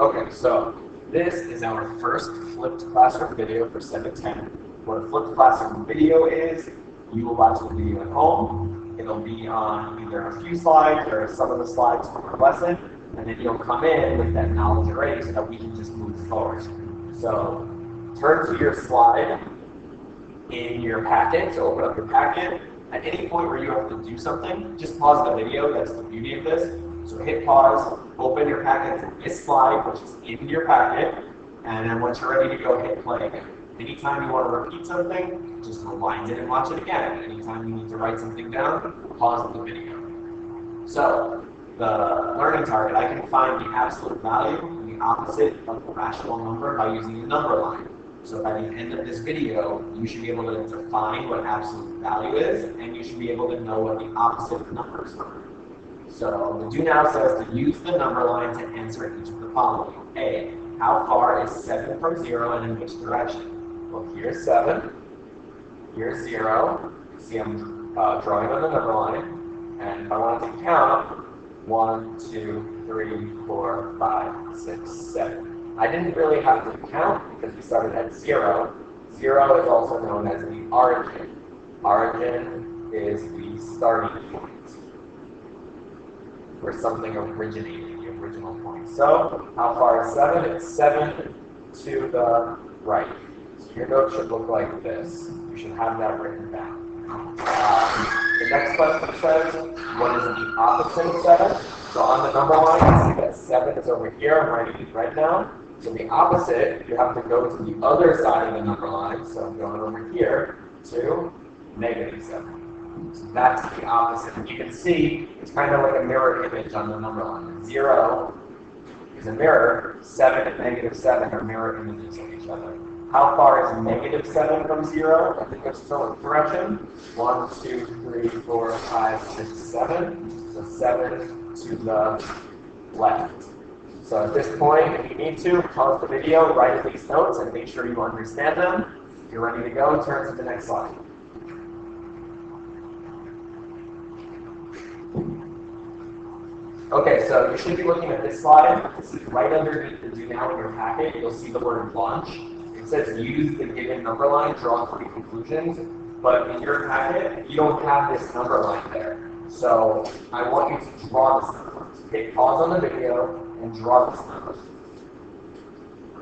Okay, so this is our first flipped classroom video for 710. What a flipped classroom video is, you will watch the video at home. It'll be on either a few slides or some of the slides from your lesson, and then you'll come in with that knowledge already so that we can just move forward. So turn to your slide in your packet, so open up your packet. At any point where you have to do something, just pause the video. That's the beauty of this. So hit pause, open your packet to this slide, which is in your packet, and then once you're ready to go, hit play again. Anytime you want to repeat something, just rewind it and watch it again. Anytime you need to write something down, pause the video. So the learning target, I can find the absolute value and the opposite of the rational number by using a number line. So by the end of this video, you should be able to define what absolute value is, and you should be able to know what the opposite of numbers are. So the do now says to use the number line to answer each of the following. A, how far is 7 from 0 and in which direction? Well, here's 7, here's 0. See, I'm drawing on the number line. And if I wanted to count, 1, 2, 3, 4, 5, 6, 7. I didn't really have to count because we started at 0. 0 is also known as the origin. Origin is the starting point where something originated, the original point. So, how far is 7? It's 7 to the right. So your note should look like this. You should have that written down. The next question says, what is the opposite of 7? So on the number line, you see that 7 is over here. I'm writing it right now. So the opposite, you have to go to the other side of the number line. So I'm going over here to -7. So that's the opposite. And you can see it's kind of like a mirror image on the number line. 0 is a mirror. 7 and -7 are mirror images of each other. How far is -7 from 0? I think it's still in direction. 1, 2, 3, 4, 5, 6, 7. So 7 to the left. So at this point, if you need to, pause the video, write these notes, and make sure you understand them. If you're ready to go, turn to the next slide. Okay, so you should be looking at this slide. This is right underneath the do now in your packet. You'll see the word launch. It says use the given number line, draw 3 conclusions. But in your packet, you don't have this number line there. So I want you to draw this number. So hit pause on the video and draw this number.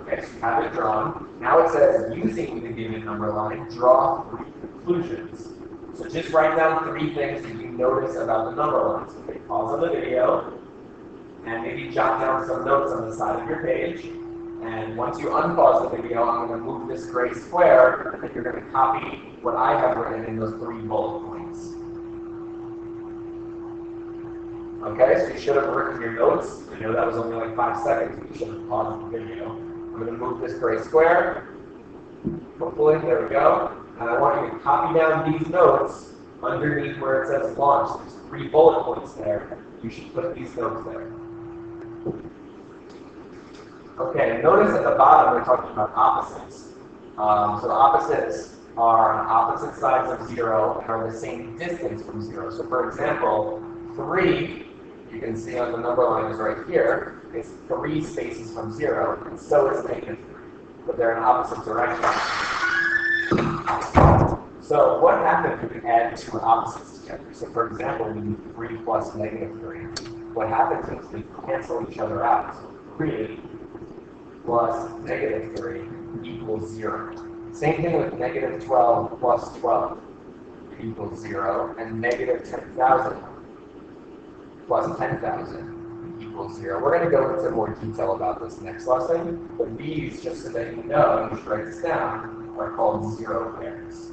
Okay, so you have it drawn. Now it says using the given number line, draw 3 conclusions. So just write down 3 things that you notice about the number line. So hit pause on the video. And maybe jot down some notes on the side of your page. And once you unpause the video, I'm going to move this gray square, and then you're going to copy what I have written in those 3 bullet points. Okay, so you should have written your notes. I know that was only like 5 seconds. You should have paused the video. I'm going to move this gray square. Hopefully, there we go. And I want you to copy down these notes underneath where it says launch. There's 3 bullet points there. You should put these notes there. Okay, notice at the bottom we're talking about opposites. So the opposites are on opposite sides of 0 and are the same distance from 0. So for example, 3, you can see on the number line is right here, is 3 spaces from 0, and so is -3, but they're in opposite directions. So what happens if we add 2 opposites together? So for example, we do 3 plus -3. What happens is they cancel each other out. So 3 plus -3 equals 0. Same thing with -12 plus 12 equals 0, and -10,000 plus 10,000 equals 0. We're going to go into more detail about this next lesson, but these, just so that you know, you should write this down, are called 0 pairs.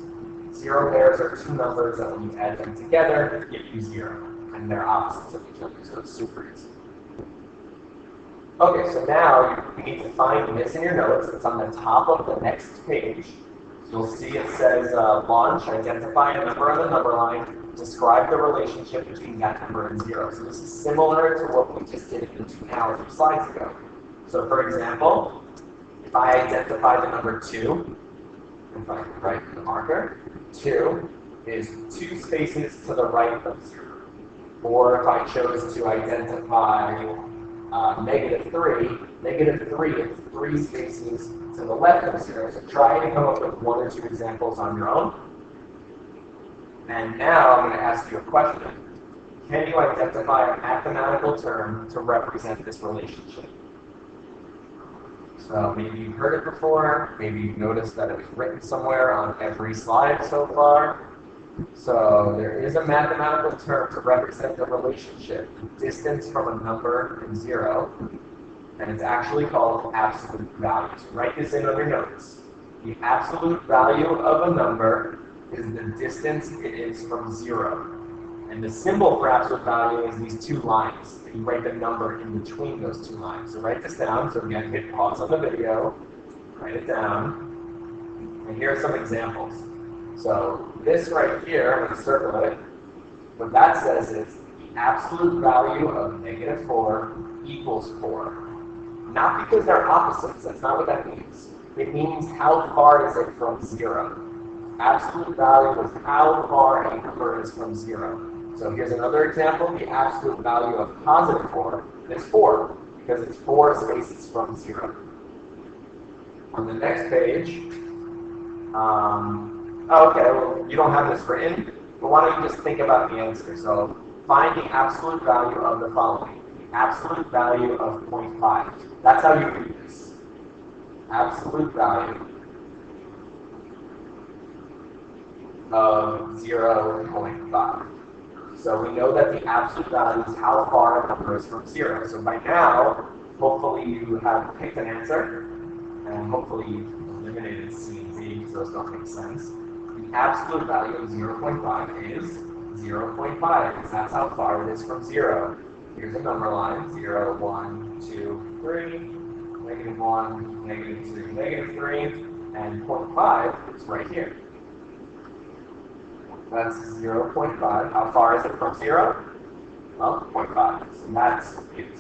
0 pairs are 2 numbers that when you add them together, give you 0, and they're opposites of each other, so it's super easy. Okay, so now you need to find this in your notes. It's on the top of the next page. You'll see it says launch, identify a number on the number line, describe the relationship between that number and 0. So this is similar to what we just did in 2 now a few slides ago. So for example, if I identify the number 2, if I write the marker, 2 is 2 spaces to the right of 0. Or if I chose to identify Negative 3 is 3 spaces to the left of 0. So try to come up with 1 or 2 examples on your own. And now I'm going to ask you a question. Can you identify a mathematical term to represent this relationship? So maybe you've heard it before, maybe you've noticed that it's written somewhere on every slide so far. So there is a mathematical term to represent the relationship, distance from a number and 0, and it's actually called absolute value. So write this in on your notes. The absolute value of a number is the distance it is from 0. And the symbol for absolute value is these 2 lines. And you write the number in between those 2 lines. So write this down. So again, hit pause on the video, write it down. And here are some examples. So this right here, I'm going to circle it. What that says is the absolute value of negative 4 equals 4. Not because they're opposites. That's not what that means. It means how far is it from 0. Absolute value is how far a number is from 0. So here's another example. The absolute value of positive 4 is 4, because it's 4 spaces from 0. On the next page, okay, well, you don't have this written, but why don't you just think about the answer? So find the absolute value of the following. The absolute value of 0.5. That's how you read this. Absolute value of 0.5. So we know that the absolute value is how far a number is from 0. So by now, hopefully you have picked an answer, and hopefully you've eliminated C and D because those don't make sense. The absolute value of 0.5 is 0.5, because that's how far it is from 0. Here's a number line, 0, 1, 2, 3, negative 1, negative 2, negative 3, and 0.5 is right here. That's 0.5. How far is it from 0? Well, 0.5. So that's it.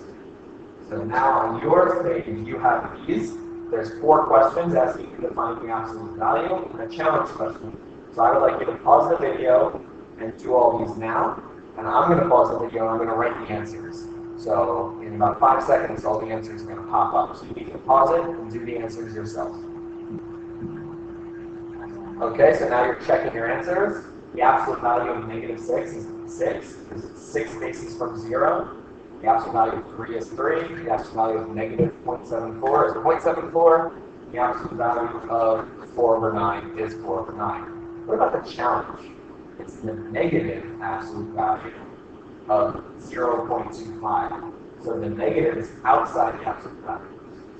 So now on your page, you have these. There's 4 questions asking you to find the absolute value and a challenge question. So I would like you to pause the video and do all these now. And I'm going to pause the video and I'm going to write the answers. So in about 5 seconds, all the answers are going to pop up. So you need to pause it and do the answers yourself. Okay, so now you're checking your answers. The absolute value of negative 6 is 6, because it's 6 spaces from 0. The absolute value of 3 is 3. The absolute value of negative 0.74 is 0.74. The absolute value of 4 over 9 is 4 over 9. What about the challenge? It's the negative absolute value of 0.25. So the negative is outside the absolute value.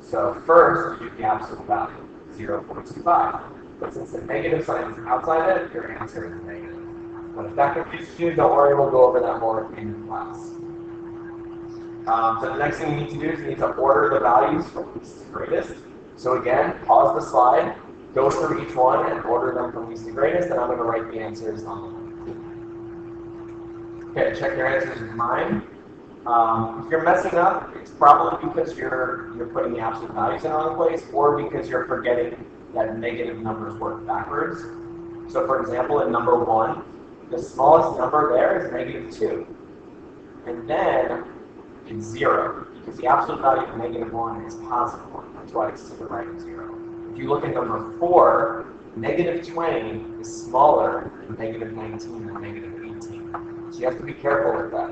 So first, you do the absolute value, 0.25. But since the negative sign is outside it, your answer is negative. But if that confuses you, don't worry, we'll go over that more in class. So the next thing you need to do is you need to order the values from least to greatest. So again, pause the slide, go through each one and order them from least to greatest, and I'm going to write the answers on them. Okay, check your answers with mine. If you're messing up, it's probably because you're putting the absolute values in the wrong place, or because you're forgetting that negative numbers work backwards. So for example, in number 1, the smallest number there is negative 2. And then it's 0, because the absolute value of negative 1 is positive 1. That's why it's to the right of 0. If you look at number 4, negative 20 is smaller than negative 19 and negative 18. So you have to be careful with that.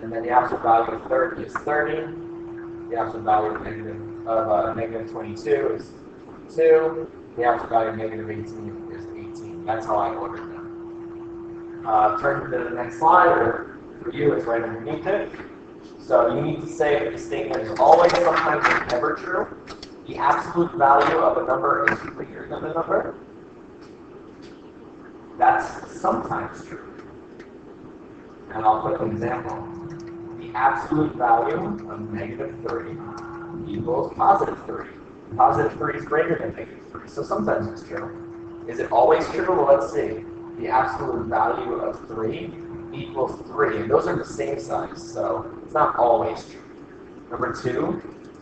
And then the absolute value of 30 is 30. The absolute value of negative 22 is 2. The absolute value of negative 18 is 18. That's how I ordered them. Turn to the next slide, or for you, it's right underneath it. So you need to say if the statement is always, sometimes, or never true. The absolute value of a number is bigger than the number. That's sometimes true. And I'll put an example. The absolute value of negative 3 equals positive 3. Positive 3 is greater than negative 3, so sometimes it's true. Is it always true? Well, let's see. The absolute value of 3 equals 3, and those are the same size, so it's not always true. Number 2,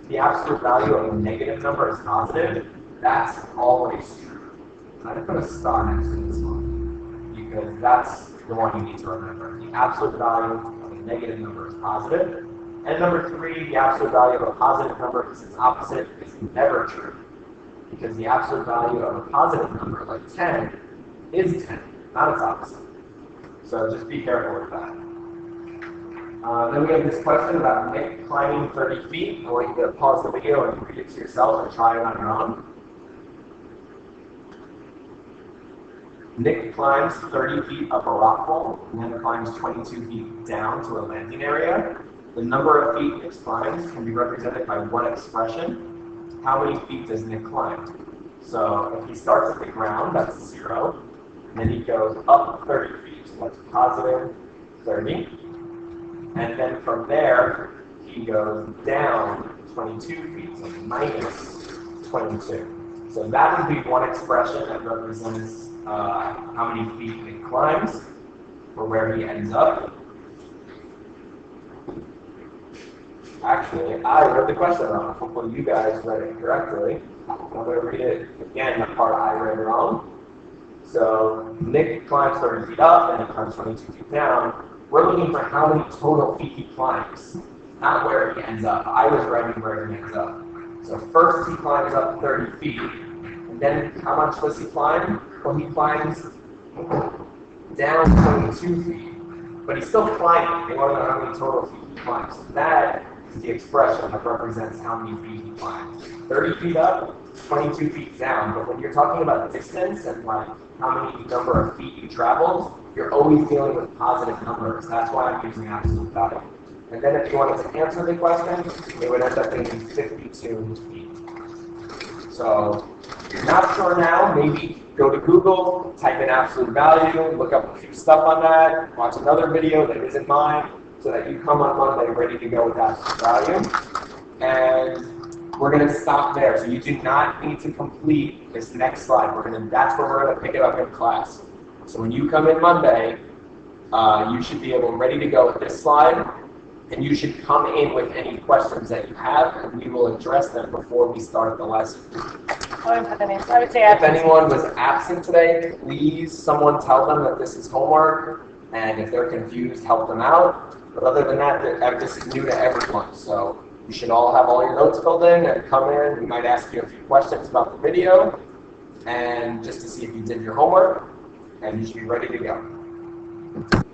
the absolute value of a negative number is positive. That's always true. I'm going to put a star next to this one, because that's the one you need to remember. The absolute value of a negative number is positive, And number 3, the absolute value of a positive number is its opposite is never true. Because the absolute value of a positive number, like 10, is 10, not its opposite. So just be careful with that. Then we have this question about Nick climbing 30 feet. I want you to pause the video and read it to yourself and try it on your own. Nick climbs 30 feet up a rock wall and then climbs 22 feet down to a landing area. The number of feet Nick climbs can be represented by what expression? How many feet does Nick climb? So if he starts at the ground, that's 0. And then he goes up 30 feet, so that's positive 30. And then from there, he goes down 22 feet, so minus 22. So that would be one expression that represents how many feet he climbs, or where he ends up. Actually, I read the question wrong. Hopefully you guys read it correctly. I'm going to read it again, the part I read wrong. So Nick climbs 30 feet up, and he climbs 22 feet down. We're looking for how many total feet he climbs, not where he ends up. I was writing where he ends up. So first he climbs up 30 feet, and then how much does he climb? Well, he climbs down 22 feet, but he's still climbing. They want to know how many total feet he climbs. So that is the expression that represents how many feet he climbs. 30 feet up, 22 feet down. But when you're talking about distance and like how many number of feet you traveled, you're always dealing with positive numbers. That's why I'm using absolute value. And then if you wanted to answer the question, it would end up being 52 feet. So if you're not sure now, maybe go to Google, type in absolute value, look up a few stuff on that, watch another video that isn't mine, so that you come on Monday ready to go with absolute value. And we're going to stop there. So you do not need to complete this next slide. That's where we're going to pick it up in class. So when you come in Monday, you should be ready to go with this slide, and you should come in with any questions that you have, and we will address them before we start the lesson. I would say if anyone was absent today, please someone tell them that this is homework, and if they're confused, help them out. But other than that, this is new to everyone, so you should all have all your notes filled in and come in. We might ask you a few questions about the video, and just to see if you did your homework, and you should be ready to go.